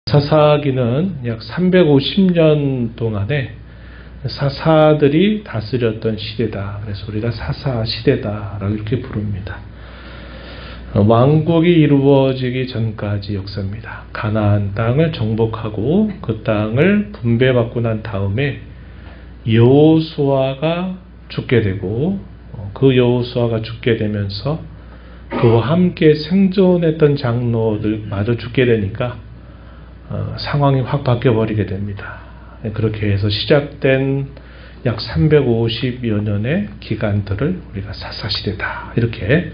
사사기는 약 350년 동안에 사사들이 다스렸던 시대다. 그래서 우리가 사사 시대다라고 이렇게 부릅니다. 왕국이 이루어지기 전까지 역사입니다. 가나안 땅을 정복하고 그 땅을 분배받고 난 다음에 여호수아가 죽게 되고, 그 여호수아가 죽게 되면서 그와 함께 생존했던 장로들마저 죽게 되니까 상황이 확 바뀌어버리게 됩니다. 그렇게 해서 시작된 약 350여 년의 기간들을 우리가 사사시대다 이렇게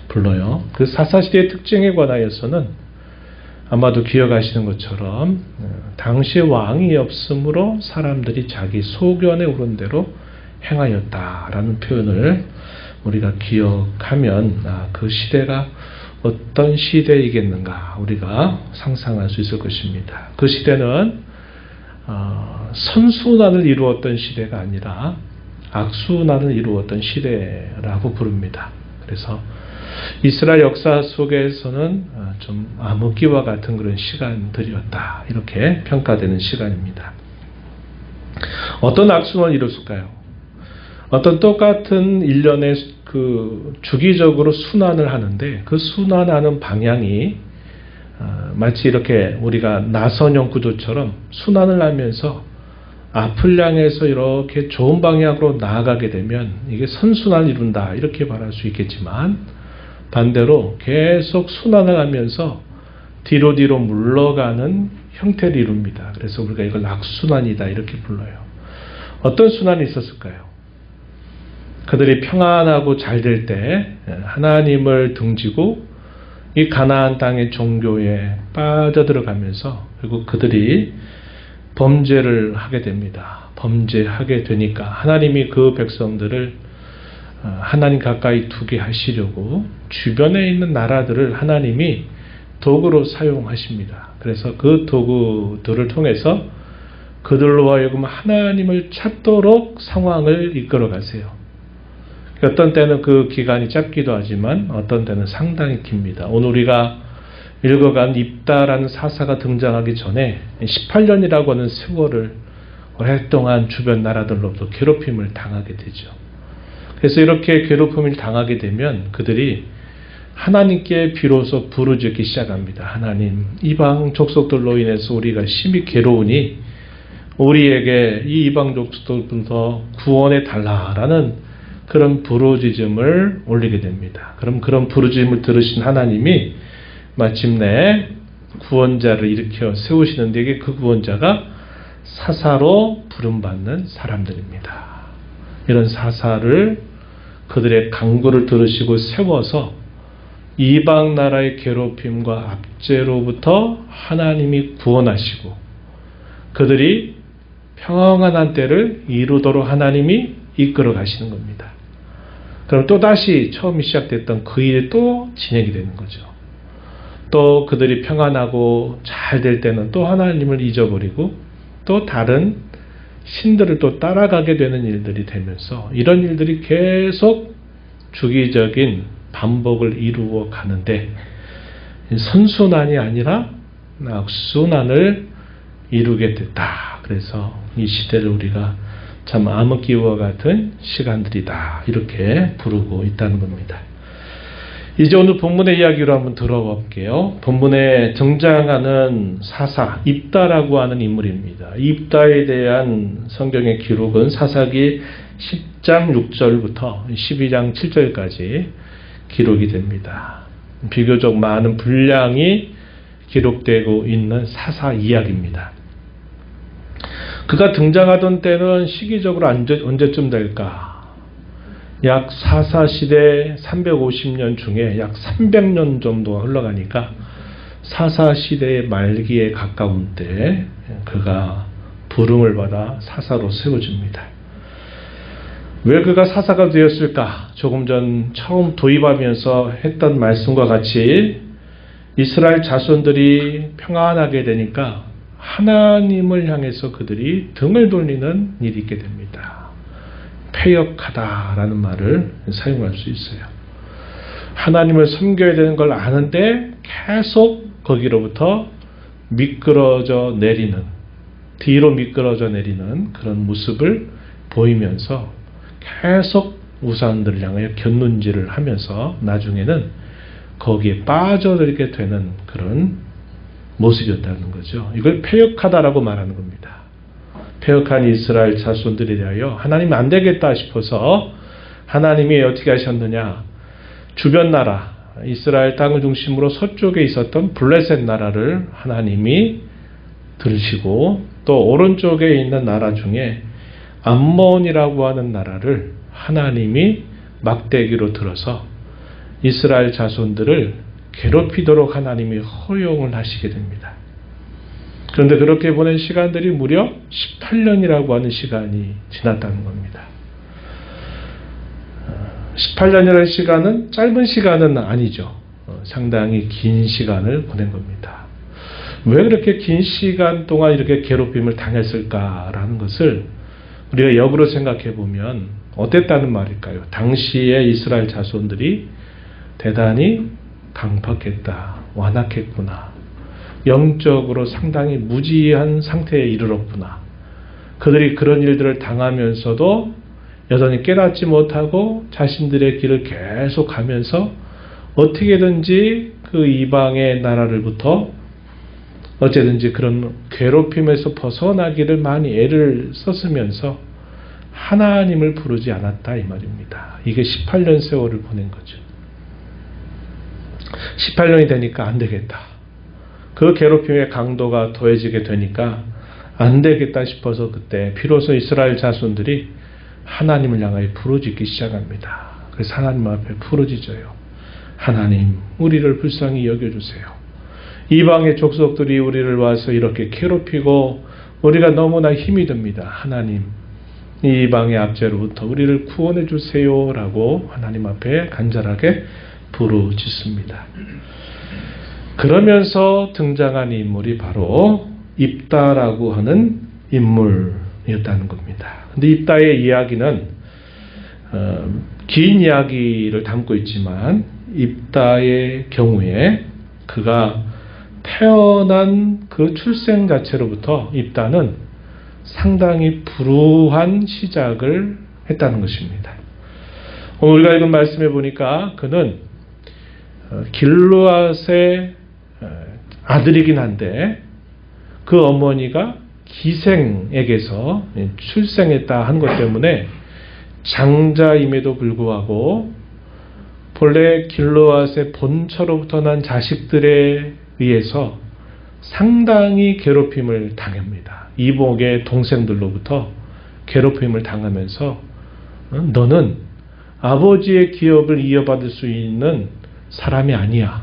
불러요. 그 사사시대의 특징에 관하여서는 아마도 기억하시는 것처럼 당시 왕이 없으므로 사람들이 자기 소견에 오른 대로 행하였다라는 표현을 우리가 기억하면 그 시대가 어떤 시대이겠는가 우리가 상상할 수 있을 것입니다. 그 시대는 선순환을 이루었던 시대가 아니라 악순환을 이루었던 시대라고 부릅니다. 그래서 이스라엘 역사 속에서는 좀 암흑기와 같은 그런 시간들이었다 이렇게 평가되는 시간입니다. 어떤 악순환을 이뤘을까요? 어떤 똑같은 일련의 주기적으로 순환을 하는데 그 순환하는 방향이 마치 이렇게 우리가 나선형 구조처럼 순환을 하면서 앞을 향해서 이렇게 좋은 방향으로 나아가게 되면 이게 선순환을 이룬다 이렇게 말할 수 있겠지만, 반대로 계속 순환을 하면서 뒤로 물러가는 형태를 이룹니다. 그래서 우리가 이걸 악순환이다 이렇게 불러요. 어떤 순환이 있었을까요? 그들이 평안하고 잘 될 때 하나님을 등지고 이 가나안 땅의 종교에 빠져들어가면서, 그리고 그들이 범죄를 하게 됩니다. 범죄하게 되니까 하나님이 그 백성들을 하나님 가까이 두게 하시려고 주변에 있는 나라들을 하나님이 도구로 사용하십니다. 그래서 그 도구들을 통해서 그들로 하여금 하나님을 찾도록 상황을 이끌어 가세요. 어떤 때는 그 기간이 짧기도 하지만 어떤 때는 상당히 깁니다. 오늘 우리가 읽어간 입다라는 사사가 등장하기 전에 18년이라고 하는 세월을 오랫동안 주변 나라들로부터 괴롭힘을 당하게 되죠. 그래서 이렇게 괴롭힘을 당하게 되면 그들이 하나님께 비로소 부르짖기 시작합니다. 하나님, 이방 족속들로 인해서 우리가 심히 괴로우니 우리에게 이 이방 족속들부터 구원해 달라라는 그런 부르짖음을 올리게 됩니다. 그럼 그런 부르짖음을 들으신 하나님이 마침내 구원자를 일으켜 세우시는데, 이게 그 구원자가 사사로 부름받는 사람들입니다. 이런 사사를 그들의 간구를 들으시고 세워서 이방 나라의 괴롭힘과 압제로부터 하나님이 구원하시고 그들이 평안한 때를 이루도록 하나님이 이끌어 가시는 겁니다. 그럼 또다시 처음이 시작됐던 그 일이 또 진행이 되는 거죠. 또 그들이 평안하고 잘 될 때는 또 하나님을 잊어버리고 또 다른 신들을 또 따라가게 되는 일들이 되면서 이런 일들이 계속 주기적인 반복을 이루어 가는데, 선순환이 아니라 악순환을 이루게 됐다. 그래서 이 시대를 우리가 참 암흑기와 같은 시간들이다 이렇게 부르고 있다는 겁니다. 이제 오늘 본문의 이야기로 한번 들어가 볼게요. 본문에 등장하는 사사 입다라고 하는 인물입니다. 입다에 대한 성경의 기록은 사사기 10장 6절부터 12장 7절까지 기록이 됩니다. 비교적 많은 분량이 기록되고 있는 사사 이야기입니다. 그가 등장하던 때는 시기적으로 언제쯤 될까? 약 사사시대 350년 중에 약 300년 정도가 흘러가니까 사사시대의 말기에 가까운 때 그가 부름을 받아 사사로 세워집니다. 왜 그가 사사가 되었을까? 조금 전 처음 도입하면서 했던 말씀과 같이 이스라엘 자손들이 평안하게 되니까 하나님을 향해서 그들이 등을 돌리는 일이 있게 됩니다. 패역하다라는 말을 사용할 수 있어요. 하나님을 섬겨야 되는 걸 아는데 계속 거기로부터 미끄러져 내리는, 뒤로 미끄러져 내리는 그런 모습을 보이면서 계속 우상들을 향하여 곁눈질을 하면서 나중에는 거기에 빠져들게 되는 그런 모습이었다는 거죠. 이걸 패역하다라고 말하는 겁니다. 패역한 이스라엘 자손들에 대하여 하나님이 안 되겠다 싶어서 하나님이 어떻게 하셨느냐, 주변 나라 이스라엘 땅을 중심으로 서쪽에 있었던 블레셋 나라를 하나님이 들으시고, 또 오른쪽에 있는 나라 중에 암몬이라고 하는 나라를 하나님이 막대기로 들어서 이스라엘 자손들을 괴롭히도록 하나님이 허용을 하시게 됩니다. 그런데 그렇게 보낸 시간들이 무려 18년이라고 하는 시간이 지났다는 겁니다. 18년이라는 시간은 짧은 시간은 아니죠. 상당히 긴 시간을 보낸 겁니다. 왜 그렇게 긴 시간 동안 이렇게 괴롭힘을 당했을까라는 것을 우리가 역으로 생각해 보면 어땠다는 말일까요? 당시에 이스라엘 자손들이 대단히 강팍했다, 완악했구나, 영적으로 상당히 무지한 상태에 이르렀구나. 그들이 그런 일들을 당하면서도 여전히 깨닫지 못하고 자신들의 길을 계속 가면서 어떻게든지 그 이방의 나라를부터 어쨌든지 그런 괴롭힘에서 벗어나기를 많이 애를 썼으면서 하나님을 부르지 않았다 이 말입니다. 이게 18년 세월을 보낸 거죠. 18년이 되니까 안 되겠다. 그 괴롭힘의 강도가 더해지게 되니까 안 되겠다 싶어서 그때 비로소 이스라엘 자손들이 하나님을 향하여 부르짖기 시작합니다. 그래서 하나님 앞에 부르짖어요. 하나님, 우리를 불쌍히 여겨주세요. 이방의 족속들이 우리를 와서 이렇게 괴롭히고 우리가 너무나 힘이 듭니다. 하나님, 이 이방의 압제로부터 우리를 구원해 주세요 라고 하나님 앞에 간절하게 부르짖습니다. 그러면서 등장한 인물이 바로 입다라고 하는 인물이었다는 겁니다. 근데 입다의 이야기는 긴 이야기를 담고 있지만 입다의 경우에 그가 태어난 그 출생 자체로부터 입다는 상당히 불우한 시작을 했다는 것입니다. 오늘 우리가 읽은 말씀에 보니까 그는 길르앗의 아들이긴 한데 그 어머니가 기생에게서 출생했다 한 것 때문에 장자임에도 불구하고 본래 길르앗의 본처로부터 난 자식들에 의해서 상당히 괴롭힘을 당합니다. 이복의 동생들로부터 괴롭힘을 당하면서 너는 아버지의 기업을 이어받을 수 있는 사람이 아니야.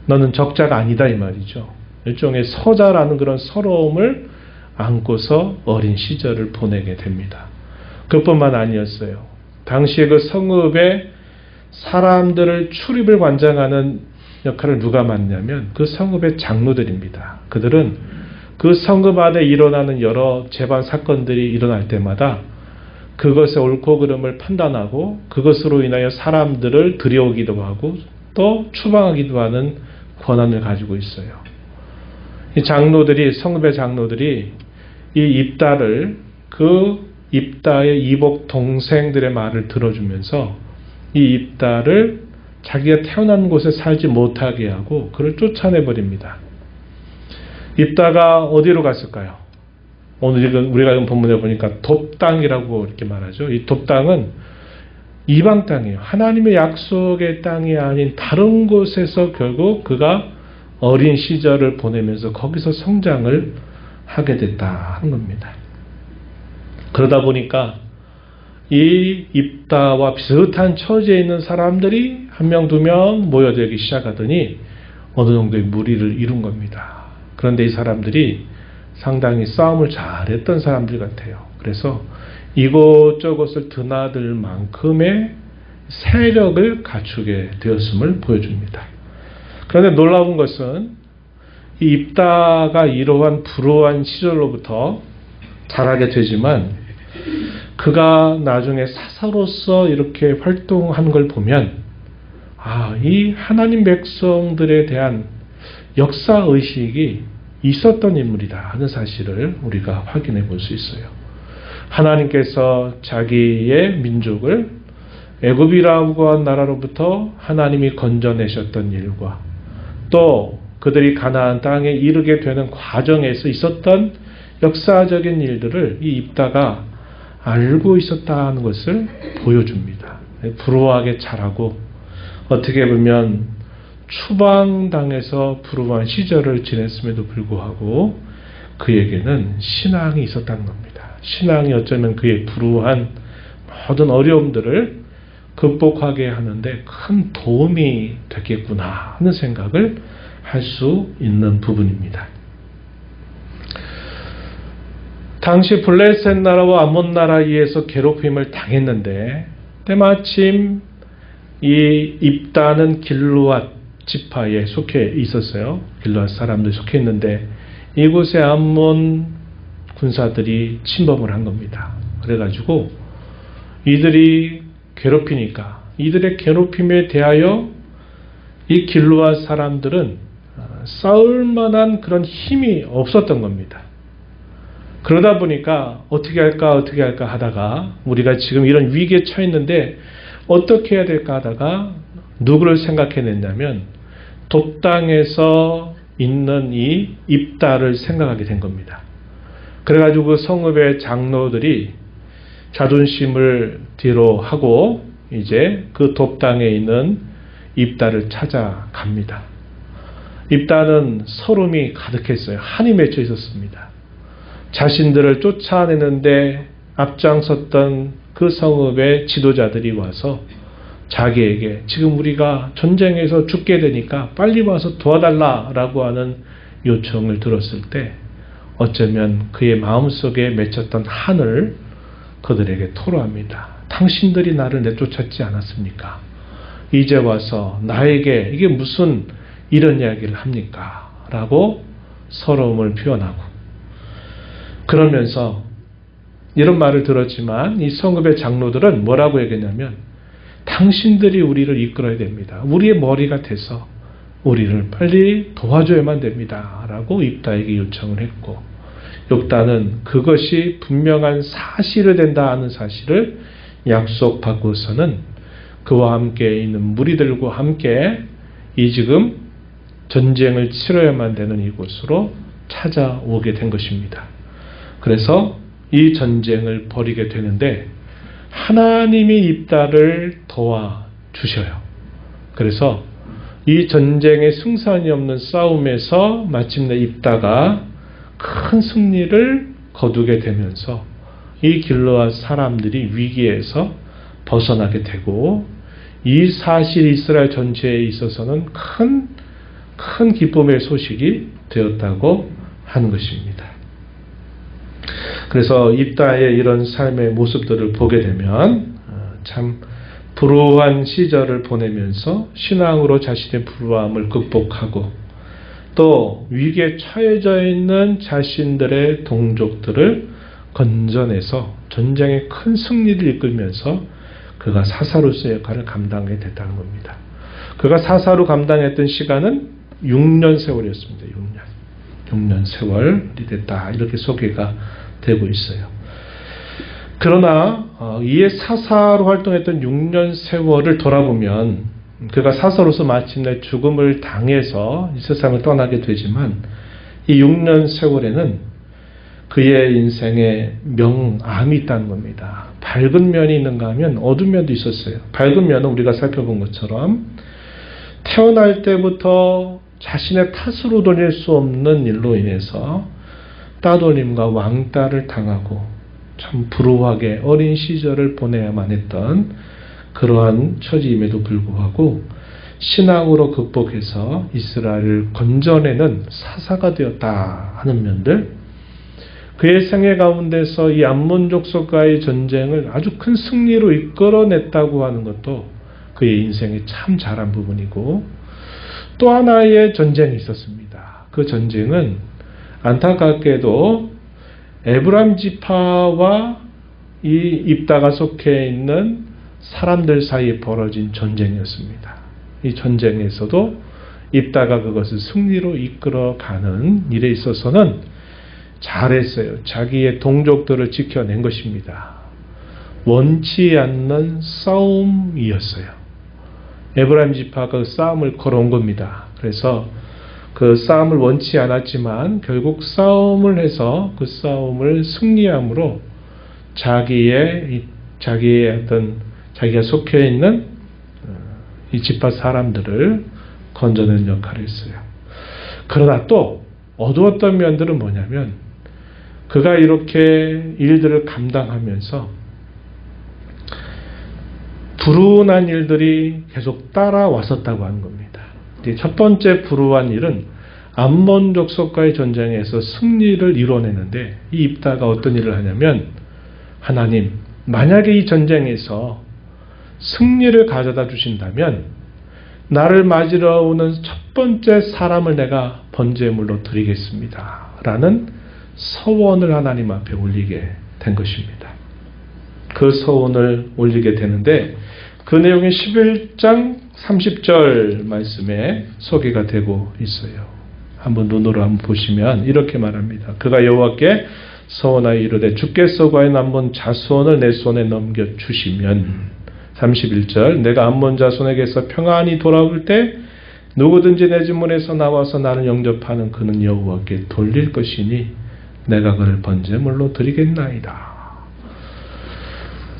너는 적자가 아니다 이 말이죠. 일종의 서자라는 그런 서러움을 안고서 어린 시절을 보내게 됩니다. 그뿐만 아니었어요. 당시에 그 성읍에 사람들을 출입을 관장하는 역할을 누가 맡냐면 그 성읍의 장로들입니다. 그들은 그 성읍 안에 일어나는 여러 재반 사건들이 일어날 때마다 그것의 옳고 그름을 판단하고 그것으로 인하여 사람들을 들여오기도 하고 또 추방하기도 하는 권한을 가지고 있어요. 이 장로들이, 성읍의 장로들이 이 입다를, 그 입다의 이복 동생들의 말을 들어주면서 이 입다를 자기가 태어난 곳에 살지 못하게 하고 그를 쫓아내버립니다. 입다가 어디로 갔을까요? 오늘 우리가 읽은 본문에 보니까 돕당이라고 이렇게 말하죠. 이 돕당은 이방 땅이에요. 하나님의 약속의 땅이 아닌 다른 곳에서 결국 그가 어린 시절을 보내면서 거기서 성장을 하게 됐다 하는 겁니다. 그러다 보니까 이 입다와 비슷한 처지에 있는 사람들이 한 명, 두 명 모여들기 시작하더니 어느 정도의 무리를 이룬 겁니다. 그런데 이 사람들이 상당히 싸움을 잘했던 사람들 같아요. 그래서 이곳저곳을 드나들 만큼의 세력을 갖추게 되었음을 보여줍니다. 그런데 놀라운 것은 이 입다가 이러한 불우한 시절로부터 자라게 되지만 그가 나중에 사사로서 이렇게 활동한 걸 보면 이 하나님 백성들에 대한 역사의식이 있었던 인물이다 하는 사실을 우리가 확인해 볼 수 있어요. 하나님께서 자기의 민족을 애굽이라고 한 나라로부터 하나님이 건져내셨던 일과 또 그들이 가나안 땅에 이르게 되는 과정에서 있었던 역사적인 일들을 이 입다가 알고 있었다는 것을 보여줍니다. 불우하게 자라고 어떻게 보면 추방당해서 불우한 시절을 지냈음에도 불구하고 그에게는 신앙이 있었다는 겁니다. 신앙이 어쩌면 그의 불우한 모든 어려움들을 극복하게 하는데 큰 도움이 되겠구나 하는 생각을 할 수 있는 부분입니다. 당시 블레셋 나라와 암몬 나라에 의해서 괴롭힘을 당했는데 때마침 이 입다는 길르앗 지파에 속해 있었어요. 길르앗 사람들이 속해 있는데 이곳에 암몬 군사들이 침범을 한 겁니다. 그래가지고 이들이 괴롭히니까 이들의 괴롭힘에 대하여 이 길르앗 사람들은 싸울 만한 그런 힘이 없었던 겁니다. 그러다 보니까 어떻게 할까 하다가 우리가 지금 이런 위기에 처해 있는데 어떻게 해야 될까 하다가 누구를 생각해냈냐면 돕당에서 있는 이 입다를 생각하게 된 겁니다. 그래가지고 그 성읍의 장로들이 자존심을 뒤로 하고 이제 그 돕당에 있는 입다를 찾아갑니다. 입다는 서름이 가득했어요. 한이 맺혀 있었습니다. 자신들을 쫓아내는데 앞장섰던 그 성읍의 지도자들이 와서 자기에게 지금 우리가 전쟁에서 죽게 되니까 빨리 와서 도와달라라고 하는 요청을 들었을 때 어쩌면 그의 마음속에 맺혔던 한을 그들에게 토로합니다. 당신들이 나를 내쫓았지 않았습니까? 이제 와서 나에게 이게 무슨 이런 이야기를 합니까? 라고 서러움을 표현하고 그러면서 이런 말을 들었지만 이 성읍의 장로들은 뭐라고 얘기했냐면 당신들이 우리를 이끌어야 됩니다. 우리의 머리가 돼서 우리를 빨리 도와줘야만 됩니다. 라고 입다에게 요청을 했고 입다는 그것이 분명한 사실이 된다 하는 사실을 약속받고서는 그와 함께 있는 무리들과 함께 이 지금 전쟁을 치러야만 되는 이곳으로 찾아오게 된 것입니다. 그래서 이 전쟁을 벌이게 되는데 하나님이 입다를 도와주셔요. 그래서 이 전쟁의 승산이 없는 싸움에서 마침내 입다가 큰 승리를 거두게 되면서 이 길르앗 사람들이 위기에서 벗어나게 되고 이 사실이 이스라엘 전체에 있어서는 큰 기쁨의 소식이 되었다고 하는 것입니다. 그래서 입다의 이런 삶의 모습들을 보게 되면 참 불우한 시절을 보내면서 신앙으로 자신의 불우함을 극복하고 또 위기에 처해져 있는 자신들의 동족들을 건져내서 전쟁의 큰 승리를 이끌면서 그가 사사로서의 역할을 감당하게 됐다는 겁니다. 그가 사사로 감당했던 시간은 6년 세월이었습니다. 6년 세월이 됐다. 이렇게 소개가 되고 있어요. 그러나 이에 사사로 활동했던 6년 세월을 돌아보면 그가 사사로서 마침내 죽음을 당해서 이 세상을 떠나게 되지만 이 6년 세월에는 그의 인생에 명암이 있다는 겁니다. 밝은 면이 있는가 하면 어두운 면도 있었어요. 밝은 면은 우리가 살펴본 것처럼 태어날 때부터 자신의 탓으로 돌릴 수 없는 일로 인해서 따돌림과 왕따를 당하고 참 불우하게 어린 시절을 보내야만 했던 그러한 처지임에도 불구하고 신앙으로 극복해서 이스라엘을 건져내는 사사가 되었다 하는 면들, 그의 생애 가운데서 이 암몬 족속과의 전쟁을 아주 큰 승리로 이끌어냈다고 하는 것도 그의 인생에 참 잘한 부분이고, 또 하나의 전쟁이 있었습니다. 그 전쟁은 안타깝게도 에브라임 지파와 이 입다가 속해 있는 사람들 사이에 벌어진 전쟁이었습니다. 이 전쟁에서도 입다가 그것을 승리로 이끌어가는 일에 있어서는 잘했어요. 자기의 동족들을 지켜낸 것입니다. 원치 않는 싸움이었어요. 에브라임 지파가 그 싸움을 걸어온 겁니다. 그래서 그 싸움을 원치 않았지만 결국 싸움을 해서 그 싸움을 승리함으로 자기의 어떤 자기가 속해 있는 이 지파 사람들을 건져낸 역할을 했어요. 그러나 또 어두웠던 면들은 뭐냐면 그가 이렇게 일들을 감당하면서 불운한 일들이 계속 따라왔었다고 하는 겁니다. 첫 번째 불우한 일은 암몬 족속과의 전쟁에서 승리를 이뤄내는데 이 입다가 어떤 일을 하냐면 하나님, 만약에 이 전쟁에서 승리를 가져다 주신다면 나를 맞으러 오는 첫 번째 사람을 내가 번제물로 드리겠습니다. 라는 서원을 하나님 앞에 올리게 된 것입니다. 그 서원을 올리게 되는데 그 내용이 11장 30절 말씀에 소개가 되고 있어요. 한번 눈으로 한번 보시면 이렇게 말합니다. 그가 여호와께 서원하여 이르되 주께서 과연 암몬 자손을 내 손에 넘겨주시면 31절 내가 암몬 자손에게서 평안히 돌아올 때 누구든지 내 집문에서 나와서 나를 영접하는 그는 여호와께 돌릴 것이니 내가 그를 번제물로 드리겠나이다.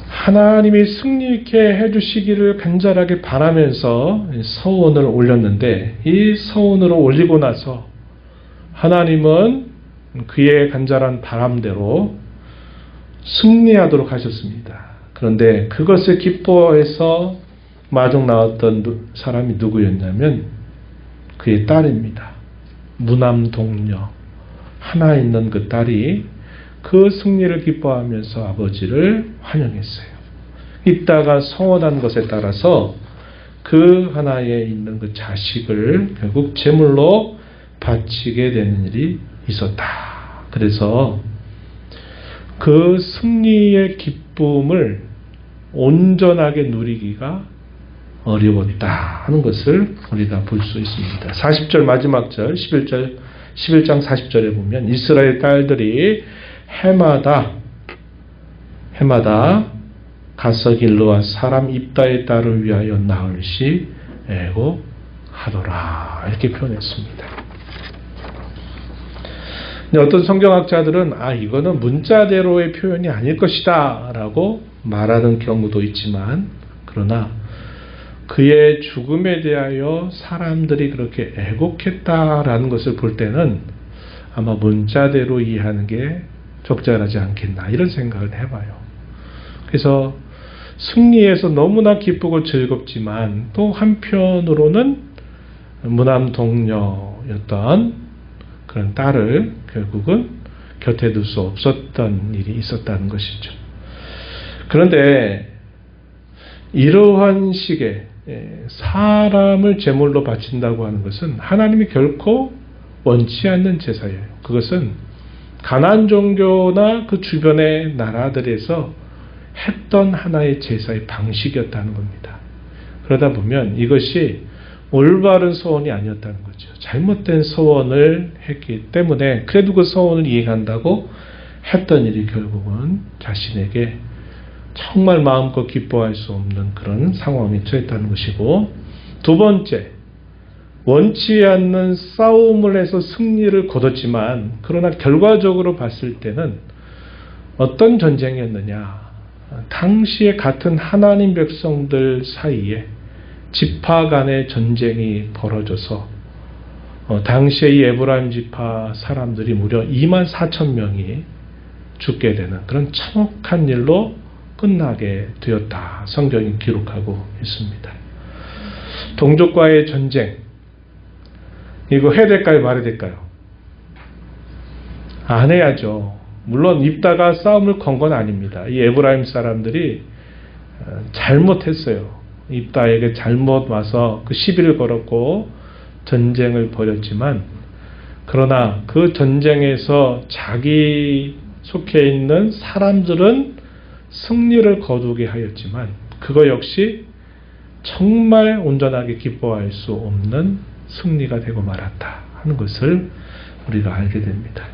하나님이 승리 있게 해주시기를 간절하게 바라면서 서원을 올렸는데 이 서원으로 올리고 나서 하나님은 그의 간절한 바람대로 승리하도록 하셨습니다. 그런데 그것을 기뻐해서 마중 나왔던 사람이 누구였냐면 그의 딸입니다. 무남동녀 하나 있는 그 딸이 그 승리를 기뻐하면서 아버지를 환영했어요. 입다가 서원한 것에 따라서 그 하나에 있는 그 자식을 결국 제물로 바치게 되는 일이 있었다. 그래서 그 승리의 기쁨을 온전하게 누리기가 어려웠다 하는 것을 우리가 볼 수 있습니다. 40절 마지막 절 11장 40절에 보면 이스라엘 딸들이 해마다 가서 길르와 사람 입다의 딸을 위하여 나흘씩 애곡하더라 이렇게 표현했습니다. 근데 어떤 성경학자들은 이거는 문자대로의 표현이 아닐 것이다 라고 말하는 경우도 있지만 그러나 그의 죽음에 대하여 사람들이 그렇게 애곡했다라는 것을 볼 때는 아마 문자대로 이해하는 게 적절하지 않겠나 이런 생각을 해봐요. 그래서 승리에서 너무나 기쁘고 즐겁지만 또 한편으로는 무남동녀였던 그런 딸을 결국은 곁에 둘 수 없었던 일이 있었다는 것이죠. 그런데 이러한 식의 사람을 제물로 바친다고 하는 것은 하나님이 결코 원치 않는 제사예요. 그것은 가나안 종교나 그 주변의 나라들에서 했던 하나의 제사의 방식이었다는 겁니다. 그러다 보면 이것이 올바른 서원이 아니었다는 거죠. 잘못된 서원을 했기 때문에 그래도 그 서원을 이행한다고 했던 일이 결국은 자신에게 정말 마음껏 기뻐할 수 없는 그런 상황에 처했다는 것이고, 두 번째, 원치 않는 싸움을 해서 승리를 거뒀지만 그러나 결과적으로 봤을 때는 어떤 전쟁이었느냐, 당시에 같은 하나님 백성들 사이에 지파 간의 전쟁이 벌어져서 당시에 이 에브라임 지파 사람들이 무려 24,000명이 죽게 되는 그런 참혹한 일로 끝나게 되었다. 성경이 기록하고 있습니다. 동족과의 전쟁, 이거 해야 될까요? 말해야 될까요? 안 해야죠. 물론 입다가 싸움을 건 건 아닙니다. 이 에브라임 사람들이 잘못했어요. 입다에게 잘못 와서 그 시비를 걸었고 전쟁을 벌였지만, 그러나 그 전쟁에서 자기 속해 있는 사람들은 승리를 거두게 하였지만 그거 역시 정말 온전하게 기뻐할 수 없는 승리가 되고 말았다 하는 것을 우리가 알게 됩니다.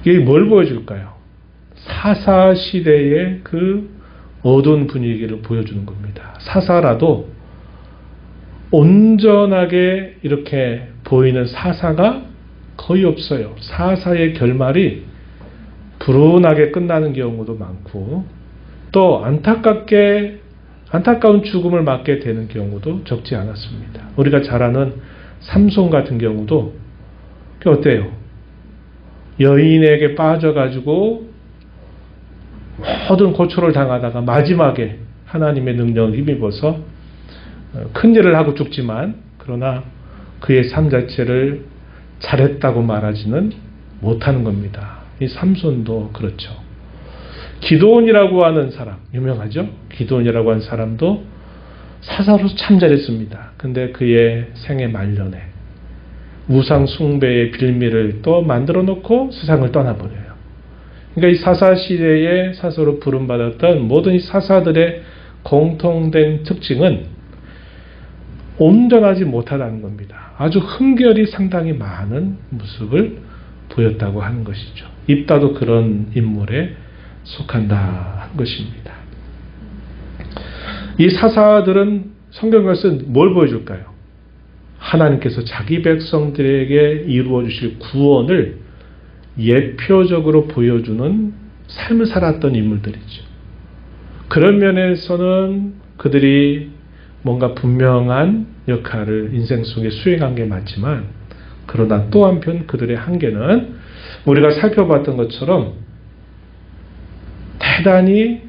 이게 뭘 보여줄까요? 사사시대의 그 어두운 분위기를 보여주는 겁니다. 사사라도 온전하게 이렇게 보이는 사사가 거의 없어요. 사사의 결말이 불운하게 끝나는 경우도 많고 또 안타까운 죽음을 맞게 되는 경우도 적지 않았습니다. 우리가 잘 아는 삼손 같은 경우도 어때요? 여인에게 빠져가지고 모든 고초를 당하다가 마지막에 하나님의 능력을 힘입어서 큰일을 하고 죽지만 그러나 그의 삶 자체를 잘했다고 말하지는 못하는 겁니다. 이 삼손도 그렇죠. 기드온이라고 하는 사람 유명하죠? 기드온이라고 하는 사람도 사사로서 참 잘했습니다. 근데 그의 생애 말년에 우상 숭배의 빌미를 또 만들어 놓고 세상을 떠나버려요. 그러니까 이 사사 시대의 사사로 부름받았던 모든 이 사사들의 공통된 특징은 온전하지 못하다는 겁니다. 아주 흠결이 상당히 많은 모습을 보였다고 하는 것이죠. 입다도 그런 인물에 속한다 하는 것입니다. 이 사사들은 성경에서 뭘 보여줄까요? 하나님께서 자기 백성들에게 이루어 주실 구원을 예표적으로 보여주는 삶을 살았던 인물들이죠. 그런 면에서는 그들이 뭔가 분명한 역할을 인생 속에 수행한 게 맞지만 그러나 또 한편 그들의 한계는 우리가 살펴봤던 것처럼 대단히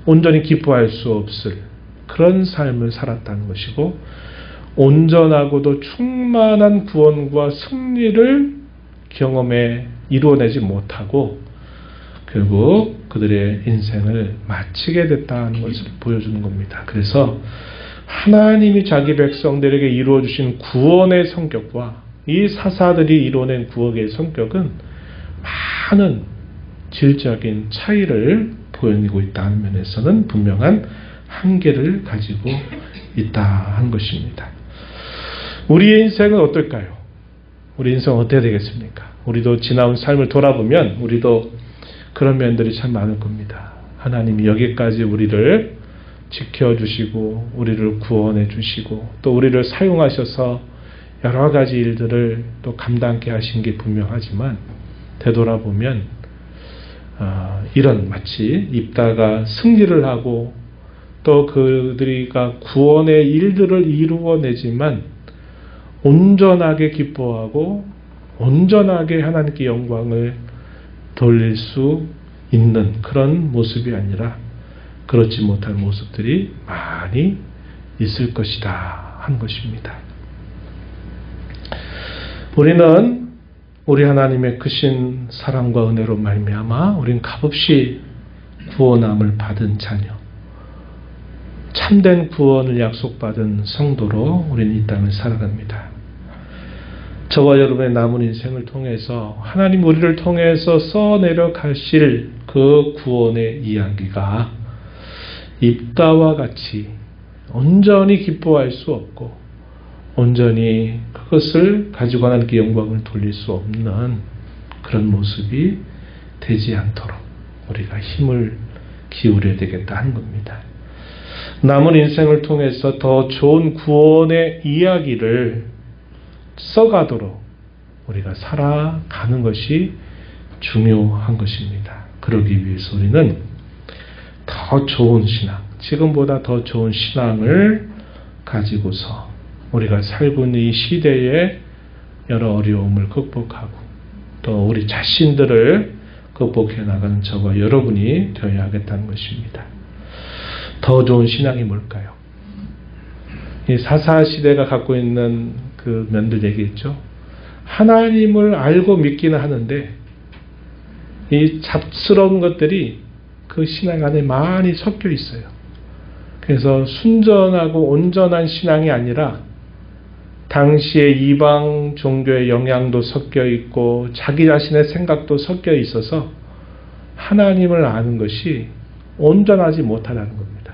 온전히 기뻐할 수 없을 그런 삶을 살았다는 것이고 온전하고도 충만한 구원과 승리를 경험에 이루어내지 못하고 결국 그들의 인생을 마치게 됐다는 것을 보여주는 겁니다. 그래서 하나님이 자기 백성들에게 이루어 주신 구원의 성격과 이 사사들이 이루어낸 구원의 성격은 많은 질적인 차이를 보이고 있다는 면에서는 분명한 한계를 가지고 있다 하는 것입니다. 우리의 인생은 어떨까요? 우리 인생은 어떻게 되겠습니까? 우리도 지나온 삶을 돌아보면 우리도 그런 면들이 참 많을 겁니다. 하나님이 여기까지 우리를 지켜주시고 우리를 구원해 주시고 또 우리를 사용하셔서 여러 가지 일들을 또 감당케 하신 게 분명하지만 되돌아보면 이런 마치 입다가 승리를 하고 또 그들이가 구원의 일들을 이루어내지만 온전하게 기뻐하고 온전하게 하나님께 영광을 돌릴 수 있는 그런 모습이 아니라 그렇지 못한 모습들이 많이 있을 것이다 한 것입니다. 우리는 우리 하나님의 크신 사랑과 은혜로 말미암아 우리는 값없이 구원함을 받은 자녀, 참된 구원을 약속받은 성도로 우리는 이 땅을 살아갑니다. 저와 여러분의 남은 인생을 통해서 하나님 우리를 통해서 써내려 가실 그 구원의 이야기가 입다와 같이 온전히 기뻐할 수 없고 온전히 그것을 가지고 하나님께 영광을 돌릴 수 없는 그런 모습이 되지 않도록 우리가 힘을 기울여야 되겠다 하는 겁니다. 남은 인생을 통해서 더 좋은 구원의 이야기를 써가도록 우리가 살아가는 것이 중요한 것입니다. 그러기 위해서 우리는 더 좋은 신앙, 지금보다 더 좋은 신앙을 가지고서 우리가 살고 있는 이 시대의 여러 어려움을 극복하고 또 우리 자신들을 극복해 나가는 저와 여러분이 되어야 하겠다는 것입니다. 더 좋은 신앙이 뭘까요? 이 사사시대가 갖고 있는 그 면들 얘기했죠. 하나님을 알고 믿기는 하는데 이 잡스러운 것들이 그 신앙 안에 많이 섞여 있어요. 그래서 순전하고 온전한 신앙이 아니라 당시의 이방 종교의 영향도 섞여 있고 자기 자신의 생각도 섞여 있어서 하나님을 아는 것이 온전하지 못하다는 겁니다.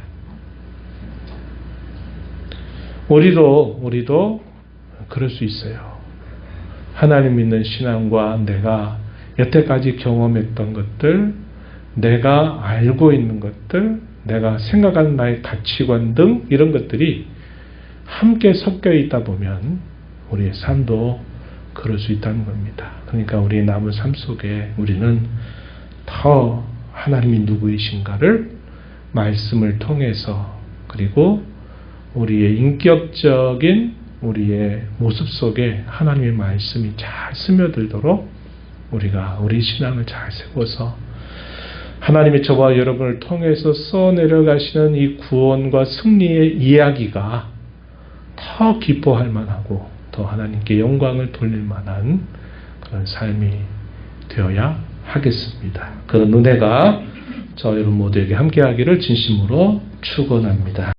우리도 그럴 수 있어요. 하나님 믿는 신앙과 내가 여태까지 경험했던 것들, 내가 알고 있는 것들, 내가 생각하는 나의 가치관 등 이런 것들이 함께 섞여 있다 보면 우리의 삶도 그럴 수 있다는 겁니다. 그러니까 우리의 남은 삶 속에 우리는 더 하나님이 누구이신가를 말씀을 통해서, 그리고 우리의 인격적인 우리의 모습 속에 하나님의 말씀이 잘 스며들도록 우리가 우리 신앙을 잘 세워서 하나님이 저와 여러분을 통해서 써내려가시는 이 구원과 승리의 이야기가 더 기뻐할 만하고 더 하나님께 영광을 돌릴 만한 그런 삶이 되어야 하겠습니다. 그런 은혜가 저 여러분 모두에게 함께하기를 진심으로 축원합니다.